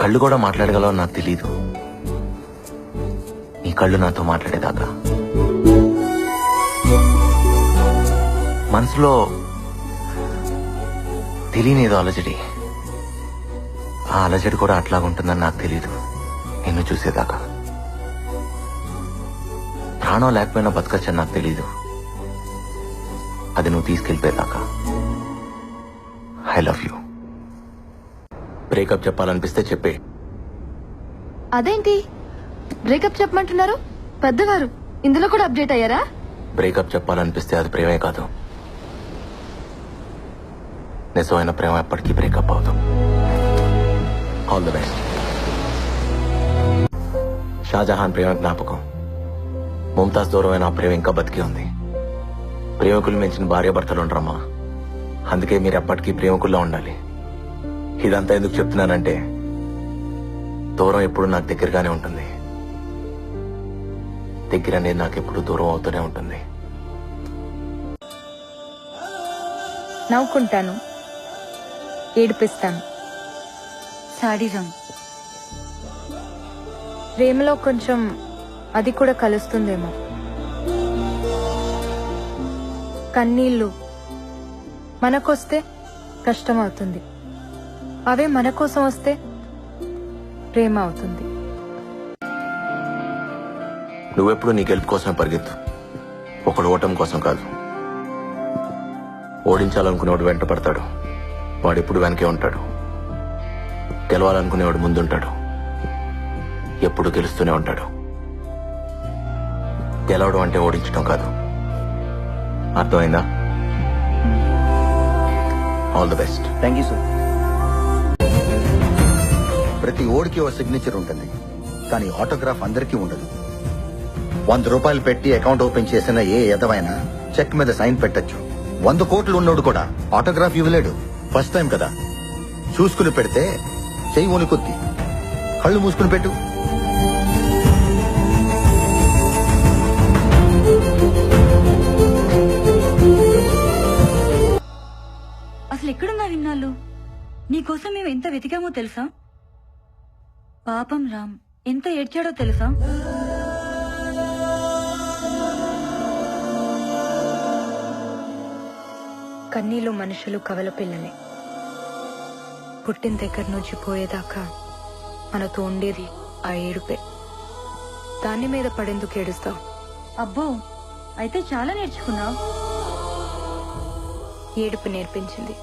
కళ్ళు కూడా మాట్లాడగలవో నాకు తెలీదు. నీ కళ్ళు నాతో మాట్లాడేదాకా మనసులో తెలియనిదో అలజడి. ఆ అలజడి కూడా అట్లాగుంటుందని నాకు తెలీదు నిన్ను చూసేదాకా. ప్రాణం లేకపోయినా బతకచ్చని నాకు తెలీదు అది నువ్వు తీసుకెళ్ళిపోయేదాకా. I love you. బ్రేకప్ చెప్పాలనిపిస్తే చెప్పే. అదేంటి బ్రేకప్ చెప్పమంటున్నారు? పెద్దవారు ఇందులో కూడా అప్డేట్ అయ్యారా? బ్రేకప్ చెప్పాలనిపిస్తే అది ప్రేమే కాదు. నిజమైన ప్రేమ ఎప్పటికీ బ్రేకప్ అవుతాం. All the best. షాజహాన్ ప్రేమ జ్ఞాపకం. ముంతాజ్ దూరమైన ఆ ప్రేమ ఇంకా బతికి ఉంది. ప్రేమికులు మించిన భార్యాభర్తలు ఉండరమ్మా. అందుకే మీరు ఎప్పటికీ ప్రేమికుల్లో ఉండాలి. ఇదంతా ఎందుకు చెప్తున్నానంటే దూరం ఎప్పుడు నాకు దగ్గరగానే ఉంటుంది. దగ్గర అనేది నాకు ఎప్పుడు దూరం అవుతూనే ఉంటుంది. నవ్వుకుంటాను, ఏడిపిస్తాను. సాడిజం. ప్రేమలో కొంచెం అది కూడా కలుస్తుందేమో. కన్నీళ్ళు మనకొస్తే కష్టం అవుతుంది, అవే మన కోసం వస్తే ప్రేమ అవుతుంది. నువ్వెప్పుడు నీ గెలుపు కోసమే పరిగెత్తు, ఒకడు ఓటం కోసం కాదు. ఓడించాలనుకునేవాడు వెంట పడతాడు, వాడెప్పుడు వెనకే ఉంటాడు. గెలవాలనుకునేవాడు ముందుంటాడు, ఎప్పుడు గెలుస్తూనే ఉంటాడు. గెలవడం అంటే ఓడించడం కాదు. అర్థమైందా? All the best. Thank you sir. ప్రతి ఓడికి ఓ సిగ్నేచర్ ఉంటుంది, కానీ ఆటోగ్రాఫ్ అందరికీ ఉండదు. 100 రూపాయలు పెట్టి అకౌంట్ ఓపెన్ చేసిన ఏ ఎదవైనా చెక్ మీద సైన్ పెట్టచ్చు. 100 కోట్లు ఉన్నోడు కూడా ఆటోగ్రాఫ్ ఇవ్వలేడు. ఫస్ట్ టైం కదా, చూసుకుని పెడితే చెయ్యి వణుకుద్ది. కళ్ళు మూసుకుని పెట్టు. అసలు ఎక్కడున్నా విన్నాళ్ళు? నీకోసం మేము ఎంత వెతికామో తెలుసా? పాపం రామ్ ఎంత ఏడ్చాడో తెలుసా? కన్నీళ్ళు మనుషులు కవల పిల్లలే. పుట్టిన దగ్గర నుంచి పోయేదాకా మనతో ఉండేది ఆ ఏడుపే. దాని మీద పడేందుకు ఏడుస్తావు? అబ్బో, అయితే చాలా నేర్చుకున్నావు. ఏడుపు నేర్పించింది.